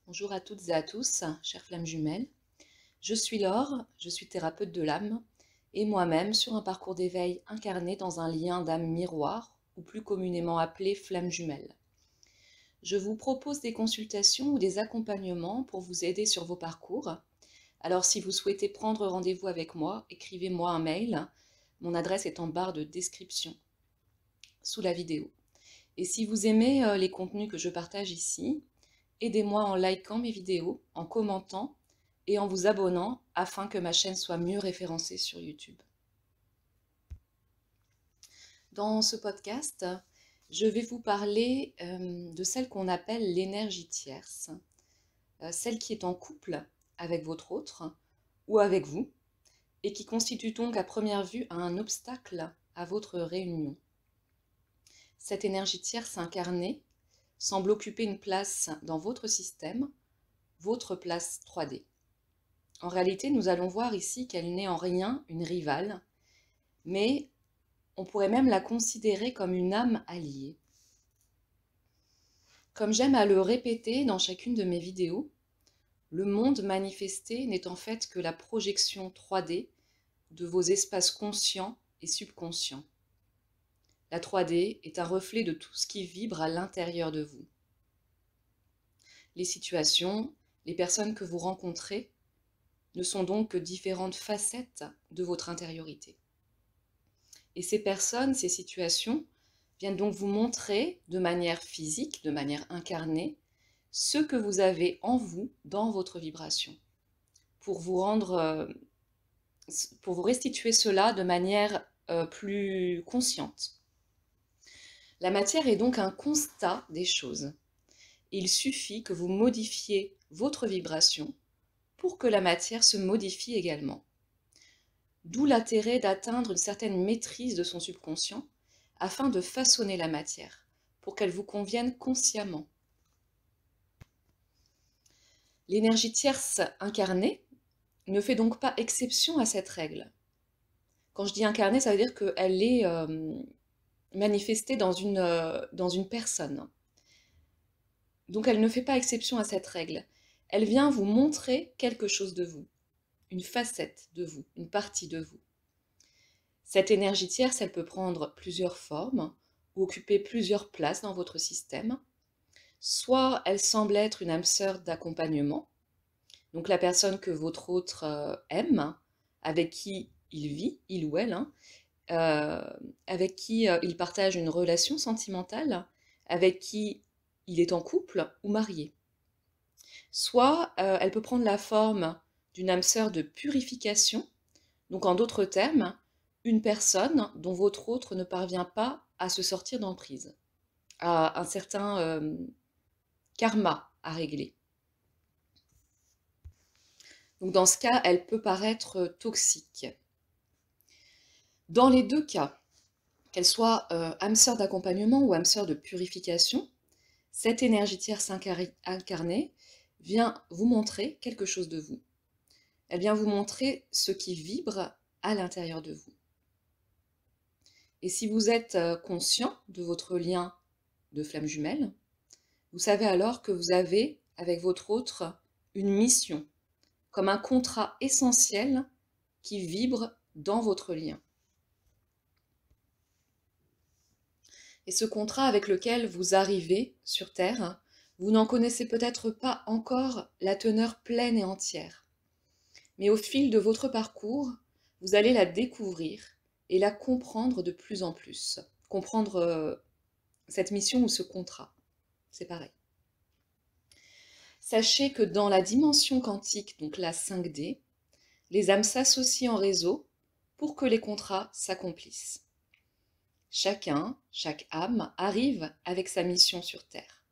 Bonjour à toutes et à tous, chères flammes jumelles. Je suis Laure, je suis thérapeute de l'âme et moi-même sur un parcours d'éveil incarné dans un lien d'âme miroir ou plus communément appelé flamme jumelle. Je vous propose des consultations ou des accompagnements pour vous aider sur vos parcours. Alors si vous souhaitez prendre rendez-vous avec moi, écrivez-moi un mail. Mon adresse est en barre de description sous la vidéo. Et si vous aimez les contenus que je partage ici, aidez-moi en likant mes vidéos, en commentant et en vous abonnant afin que ma chaîne soit mieux référencée sur YouTube. Dans ce podcast, je vais vous parler de celle qu'on appelle l'énergie tierce, celle qui est en couple avec votre autre ou avec vous et qui constitue donc à première vue un obstacle à votre réunion. Cette énergie tierce incarnée semble occuper une place dans votre système, votre place 3D. En réalité, nous allons voir ici qu'elle n'est en rien une rivale, mais on pourrait même la considérer comme une âme alliée. Comme j'aime à le répéter dans chacune de mes vidéos, le monde manifesté n'est en fait que la projection 3D de vos espaces conscients et subconscients. La 3D est un reflet de tout ce qui vibre à l'intérieur de vous. Les situations, les personnes que vous rencontrez ne sont donc que différentes facettes de votre intériorité. Et ces personnes, ces situations, viennent donc vous montrer de manière physique, de manière incarnée, ce que vous avez en vous dans votre vibration, pour vous rendre, pour vous restituer cela de manière plus consciente. La matière est donc un constat des choses. Il suffit que vous modifiez votre vibration pour que la matière se modifie également. D'où l'intérêt d'atteindre une certaine maîtrise de son subconscient afin de façonner la matière pour qu'elle vous convienne consciemment. L'énergie tierce incarnée ne fait donc pas exception à cette règle. Quand je dis incarnée, ça veut dire qu'elle est manifestée dans une personne. Donc elle ne fait pas exception à cette règle. Elle vient vous montrer quelque chose de vous, une facette de vous, une partie de vous. Cette énergie tierce, elle peut prendre plusieurs formes ou occuper plusieurs places dans votre système. Soit elle semble être une âme sœur d'accompagnement, donc la personne que votre autre aime, avec qui il vit, il ou elle, avec qui il partage une relation sentimentale, avec qui il est en couple ou marié. Soit elle peut prendre la forme d'une âme sœur de purification, donc en d'autres termes, une personne dont votre autre ne parvient pas à se sortir d'emprise, à un certain karma à régler. Donc dans ce cas, elle peut paraître toxique. Dans les deux cas, qu'elle soit âme sœur d'accompagnement ou âme sœur de purification, cette énergie tierce incarnée vient vous montrer quelque chose de vous. Elle vient vous montrer ce qui vibre à l'intérieur de vous. Et si vous êtes conscient de votre lien de flamme jumelle, vous savez alors que vous avez avec votre autre une mission, comme un contrat essentiel qui vibre dans votre lien. Et ce contrat avec lequel vous arrivez sur Terre, vous n'en connaissez peut-être pas encore la teneur pleine et entière. Mais au fil de votre parcours, vous allez la découvrir et la comprendre de plus en plus. Comprendre cette mission ou ce contrat, c'est pareil. Sachez que dans la dimension quantique, donc la 5D, les âmes s'associent en réseau pour que les contrats s'accomplissent. Chaque âme arrive avec sa mission sur Terre.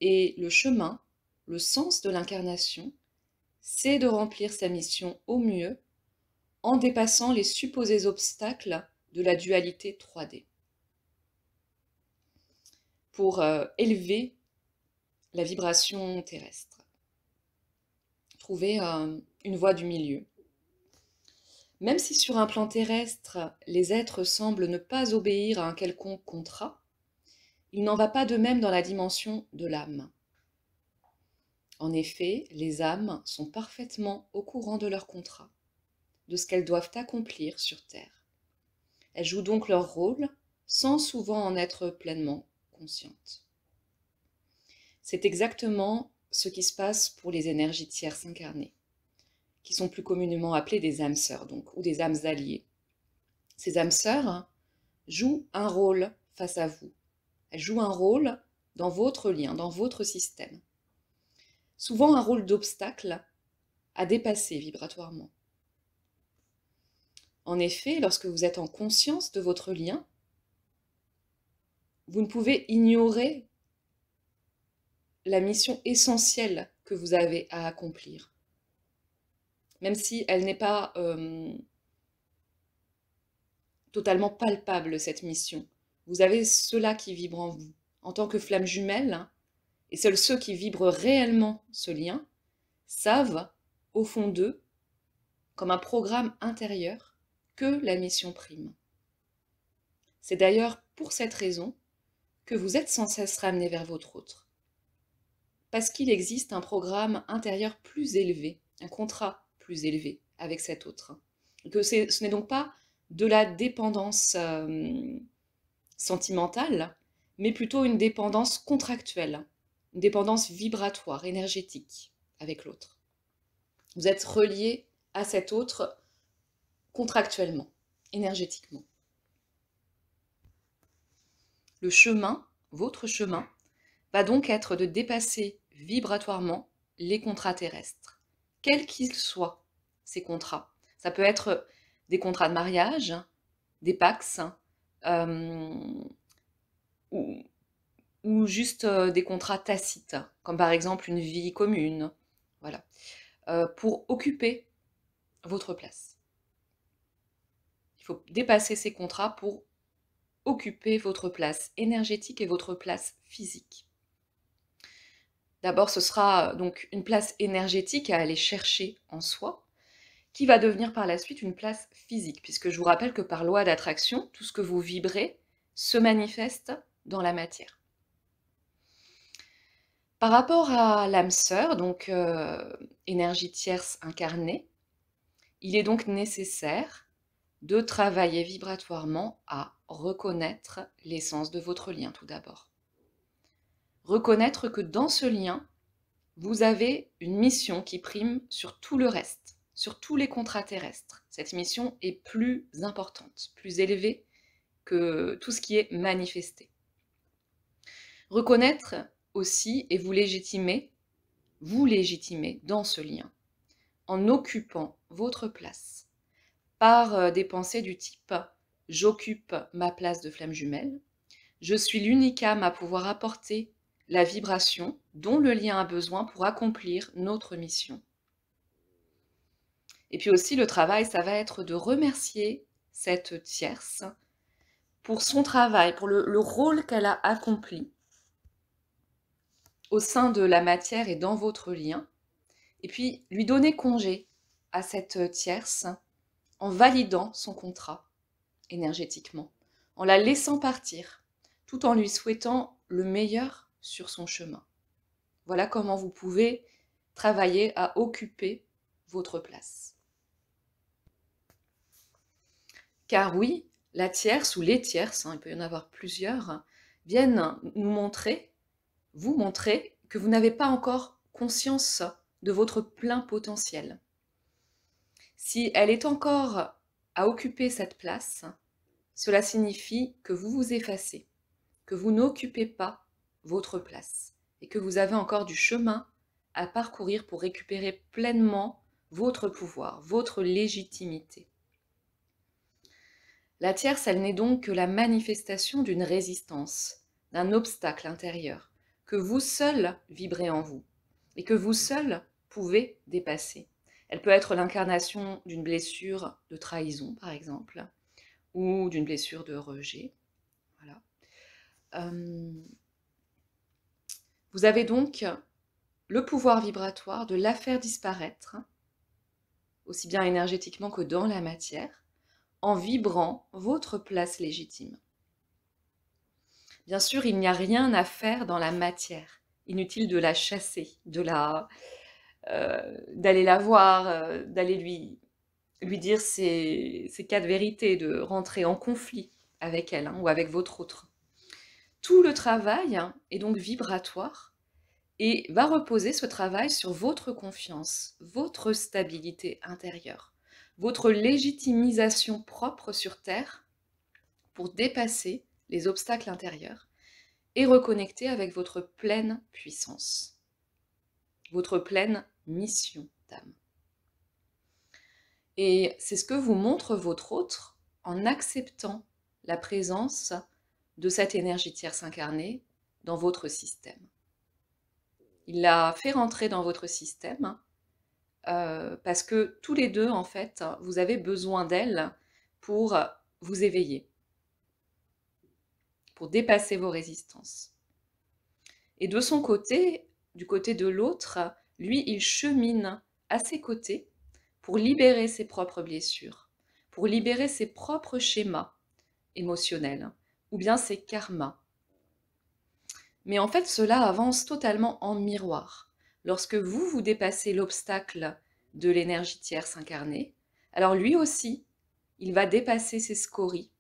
Et le chemin, le sens de l'incarnation, c'est de remplir sa mission au mieux en dépassant les supposés obstacles de la dualité 3D pour élever la vibration terrestre. Trouver une voie du milieu. Même si sur un plan terrestre, les êtres semblent ne pas obéir à un quelconque contrat, il n'en va pas de même dans la dimension de l'âme. En effet, les âmes sont parfaitement au courant de leur contrat, de ce qu'elles doivent accomplir sur Terre. Elles jouent donc leur rôle sans souvent en être pleinement conscientes. C'est exactement ce qui se passe pour les énergies tierces incarnées, qui sont plus communément appelées des âmes sœurs, donc, ou des âmes alliées. Ces âmes sœurs jouent un rôle face à vous. Elles jouent un rôle dans votre lien, dans votre système. Souvent un rôle d'obstacle à dépasser vibratoirement. En effet, lorsque vous êtes en conscience de votre lien, vous ne pouvez ignorer la mission essentielle que vous avez à accomplir. Même si elle n'est pas totalement palpable, cette mission. Vous avez cela qui vibre en vous. En tant que flamme jumelle, et seuls ceux qui vibrent réellement ce lien savent, au fond d'eux, comme un programme intérieur, que la mission prime. C'est d'ailleurs pour cette raison que vous êtes sans cesse ramené vers votre autre. Parce qu'il existe un programme intérieur plus élevé, un contrat plus élevé avec cet autre. Que ce n'est donc pas de la dépendance sentimentale, mais plutôt une dépendance contractuelle, une dépendance vibratoire, énergétique avec l'autre. Vous êtes relié à cet autre contractuellement, énergétiquement. Le chemin, votre chemin, va donc être de dépasser vibratoirement les contrats terrestres, quels qu'ils soient, ces contrats. Ça peut être des contrats de mariage, des pax, ou juste des contrats tacites, comme par exemple une vie commune, voilà, pour occuper votre place. Il faut dépasser ces contrats pour occuper votre place énergétique et votre place physique. D'abord, ce sera donc une place énergétique à aller chercher en soi, qui va devenir par la suite une place physique, puisque je vous rappelle que par loi d'attraction, tout ce que vous vibrez se manifeste dans la matière. Par rapport à l'âme sœur, donc énergie tierce incarnée, il est donc nécessaire de travailler vibratoirement à reconnaître l'essence de votre lien tout d'abord. Reconnaître que dans ce lien, vous avez une mission qui prime sur tout le reste, sur tous les contrats terrestres. Cette mission est plus importante, plus élevée que tout ce qui est manifesté. Reconnaître aussi et vous légitimer dans ce lien, en occupant votre place, par des pensées du type « j'occupe ma place de flamme jumelle »,« je suis l'unique âme à pouvoir apporter la vibration dont le lien a besoin pour accomplir notre mission ». Et puis aussi, le travail, ça va être de remercier cette tierce pour son travail, pour le rôle qu'elle a accompli au sein de la matière et dans votre lien, et puis lui donner congé à cette tierce en validant son contrat énergétiquement, en la laissant partir, tout en lui souhaitant le meilleur sur son chemin. Voilà comment vous pouvez travailler à occuper votre place. Car oui, la tierce ou les tierces, il peut y en avoir plusieurs, viennent nous montrer, vous montrer que vous n'avez pas encore conscience de votre plein potentiel. Si elle est encore à occuper cette place, cela signifie que vous vous effacez, que vous n'occupez pas votre place et que vous avez encore du chemin à parcourir pour récupérer pleinement votre pouvoir, votre légitimité. La tierce, elle n'est donc que la manifestation d'une résistance, d'un obstacle intérieur, que vous seul vibrez en vous et que vous seul pouvez dépasser. Elle peut être l'incarnation d'une blessure de trahison, par exemple, ou d'une blessure de rejet. Voilà. Vous avez donc le pouvoir vibratoire de la faire disparaître, aussi bien énergétiquement que dans la matière, en vibrant votre place légitime. Bien sûr, il n'y a rien à faire dans la matière. inutile de la chasser, d'aller la voir, d'aller lui dire ses quatre vérités, de rentrer en conflit avec elle, hein, ou avec votre autre. Tout le travail, hein, est donc vibratoire et va reposer ce travail sur votre confiance, votre stabilité intérieure, votre légitimisation propre sur Terre pour dépasser les obstacles intérieurs et reconnecter avec votre pleine puissance, votre pleine mission d'âme. Et c'est ce que vous montre votre autre en acceptant la présence de cette énergie tierce incarnée dans votre système. Il l'a fait rentrer dans votre système parce que tous les deux, en fait, vous avez besoin d'elle pour vous éveiller, pour dépasser vos résistances. Et de son côté, du côté de l'autre, lui, il chemine à ses côtés pour libérer ses propres blessures, pour libérer ses propres schémas émotionnels, ou bien ses karmas. Mais en fait, cela avance totalement en miroir. Lorsque vous dépassez l'obstacle de l'énergie tierce incarnée, alors lui aussi, il va dépasser ses scories.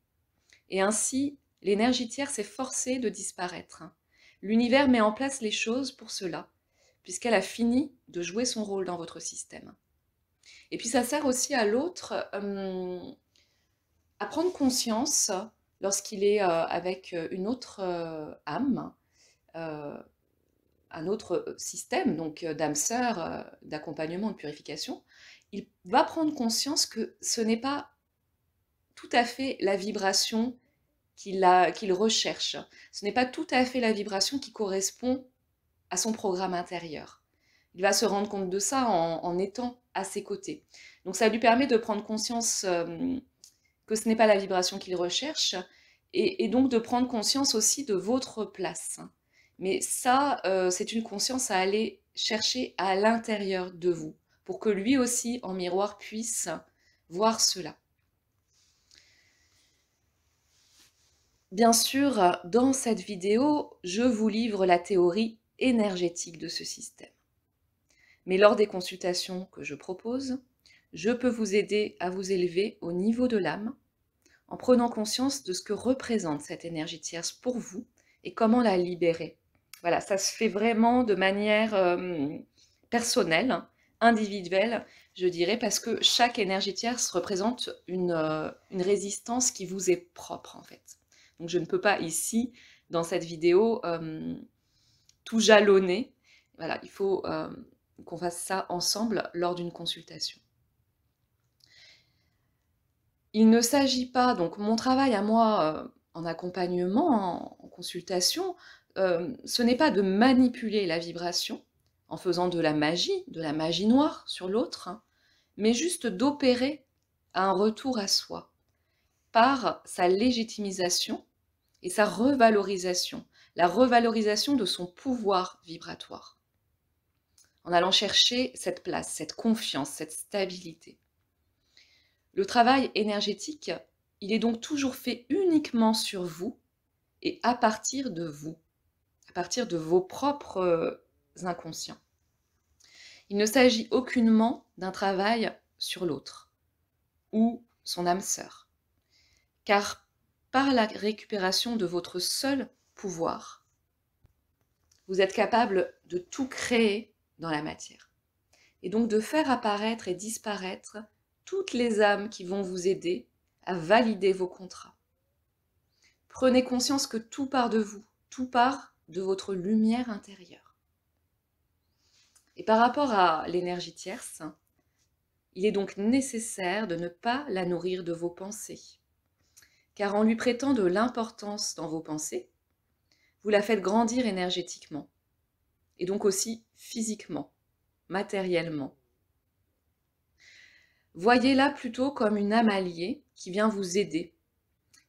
Et ainsi, l'énergie tierce est forcée de disparaître. L'univers met en place les choses pour cela, puisqu'elle a fini de jouer son rôle dans votre système. Et puis ça sert aussi à l'autre à prendre conscience, lorsqu'il est avec une autre âme, un autre système, donc d'âme sœur, d'accompagnement, de purification, il va prendre conscience que ce n'est pas tout à fait la vibration qu'il recherche. Ce n'est pas tout à fait la vibration qui correspond à son programme intérieur. Il va se rendre compte de ça en étant à ses côtés. Donc ça lui permet de prendre conscience que ce n'est pas la vibration qu'il recherche, et donc de prendre conscience aussi de votre place. Mais ça, c'est une conscience à aller chercher à l'intérieur de vous, pour que lui aussi, en miroir, puisse voir cela. Bien sûr, dans cette vidéo, je vous livre la théorie énergétique de ce système. Mais lors des consultations que je propose, je peux vous aider à vous élever au niveau de l'âme, en prenant conscience de ce que représente cette énergie tierce pour vous et comment la libérer. Voilà, ça se fait vraiment de manière personnelle, individuelle, je dirais, parce que chaque énergie tierce représente une résistance qui vous est propre, en fait. Donc je ne peux pas ici, dans cette vidéo, tout jalonner. Voilà, il faut qu'on fasse ça ensemble lors d'une consultation. Il ne s'agit pas, donc mon travail à moi en accompagnement, en consultation, ce n'est pas de manipuler la vibration en faisant de la magie noire sur l'autre, hein, mais juste d'opérer un retour à soi par sa légitimisation et sa revalorisation, la revalorisation de son pouvoir vibratoire, en allant chercher cette place, cette confiance, cette stabilité. Le travail énergétique, il est donc toujours fait uniquement sur vous et à partir de vous, à partir de vos propres inconscients. Il ne s'agit aucunement d'un travail sur l'autre ou son âme sœur, car par la récupération de votre seul pouvoir, vous êtes capable de tout créer dans la matière, et donc de faire apparaître et disparaître toutes les âmes qui vont vous aider à valider vos contrats. Prenez conscience que tout part de vous, tout part de votre lumière intérieure. Et par rapport à l'énergie tierce, il est donc nécessaire de ne pas la nourrir de vos pensées, car en lui prêtant de l'importance dans vos pensées, vous la faites grandir énergétiquement, et donc aussi physiquement, matériellement. Voyez-la plutôt comme une âme alliée qui vient vous aider,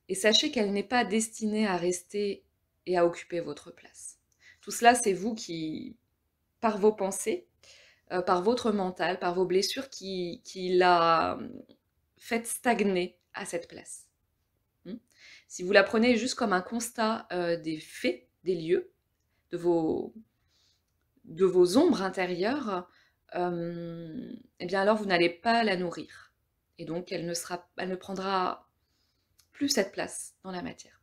et sachez qu'elle n'est pas destinée à rester et à occuper votre place. Tout cela, c'est vous qui, par vos pensées, par votre mental, par vos blessures, qui la faites stagner à cette place. Si vous la prenez juste comme un constat des faits, des lieux, de vos de vos ombres intérieures, eh bien alors vous n'allez pas la nourrir. Et donc elle ne prendra plus cette place dans la matière.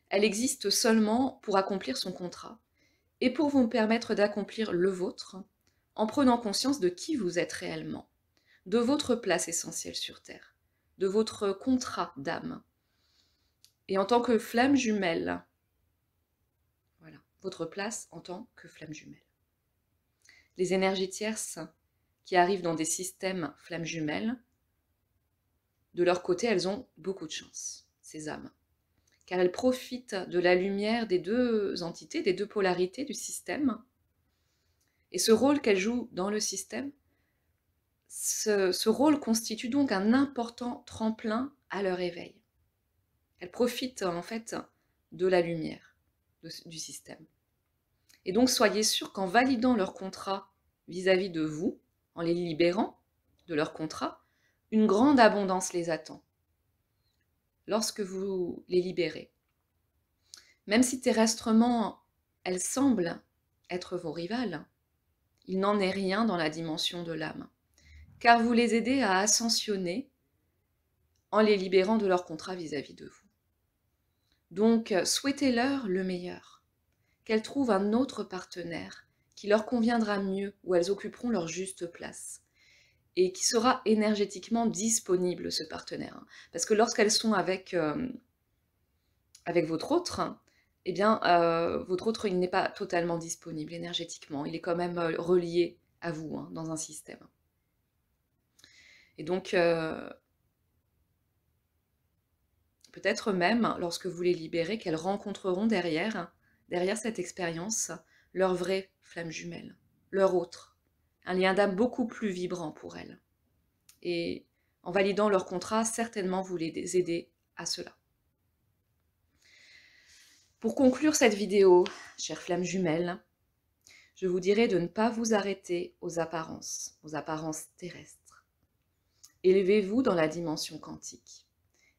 Elle existe seulement pour accomplir son contrat et pour vous permettre d'accomplir le vôtre en prenant conscience de qui vous êtes réellement, de votre place essentielle sur Terre, de votre contrat d'âme. Et en tant que flamme jumelle, voilà, votre place en tant que flamme jumelle. Les énergies tierces qui arrivent dans des systèmes flammes jumelles, de leur côté, elles ont beaucoup de chance, ces âmes, car elles profitent de la lumière des deux entités, des deux polarités du système, et ce rôle qu'elles jouent dans le système, ce rôle constitue donc un important tremplin à leur éveil. Elles profitent en fait de la lumière du système. Et donc soyez sûrs qu'en validant leur contrat vis-à-vis de vous, en les libérant de leur contrat, une grande abondance les attend. Lorsque vous les libérez, même si terrestrement elles semblent être vos rivales, il n'en est rien dans la dimension de l'âme, car vous les aidez à ascensionner en les libérant de leur contrat vis-à-vis de vous. Donc souhaitez-leur le meilleur, qu'elles trouvent un autre partenaire qui leur conviendra mieux, où elles occuperont leur juste place, et qui sera énergétiquement disponible, ce partenaire. Parce que lorsqu'elles sont avec votre autre, eh bien, votre autre, il n'est pas totalement disponible énergétiquement, il est quand même relié à vous, hein, dans un système. Et donc, peut-être même, lorsque vous les libérez, qu'elles rencontreront derrière cette expérience, leur vraie flamme jumelle, leur autre, un lien d'âme beaucoup plus vibrant pour elles. Et en validant leur contrat, certainement vous les aidez à cela. Pour conclure cette vidéo, chères flammes jumelles, je vous dirais de ne pas vous arrêter aux apparences terrestres. Élevez-vous dans la dimension quantique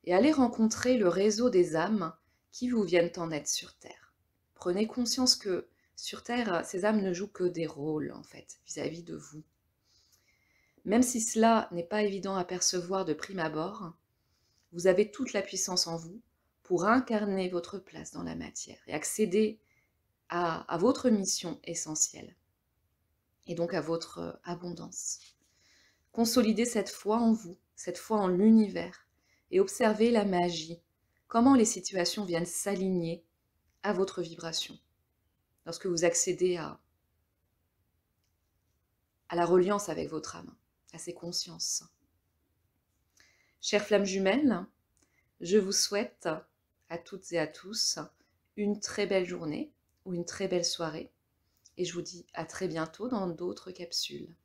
et allez rencontrer le réseau des âmes qui vous viennent en aide sur Terre. Prenez conscience que sur Terre, ces âmes ne jouent que des rôles, en fait, vis-à-vis de vous. Même si cela n'est pas évident à percevoir de prime abord, vous avez toute la puissance en vous pour incarner votre place dans la matière et accéder à votre mission essentielle et donc à votre abondance. Consolidez cette foi en vous, cette foi en l'univers et observez la magie, comment les situations viennent s'aligner à votre vibration lorsque vous accédez à la reliance avec votre âme, à ces consciences. Chères flammes jumelles, je vous souhaite à toutes et à tous une très belle journée ou une très belle soirée et je vous dis à très bientôt dans d'autres capsules.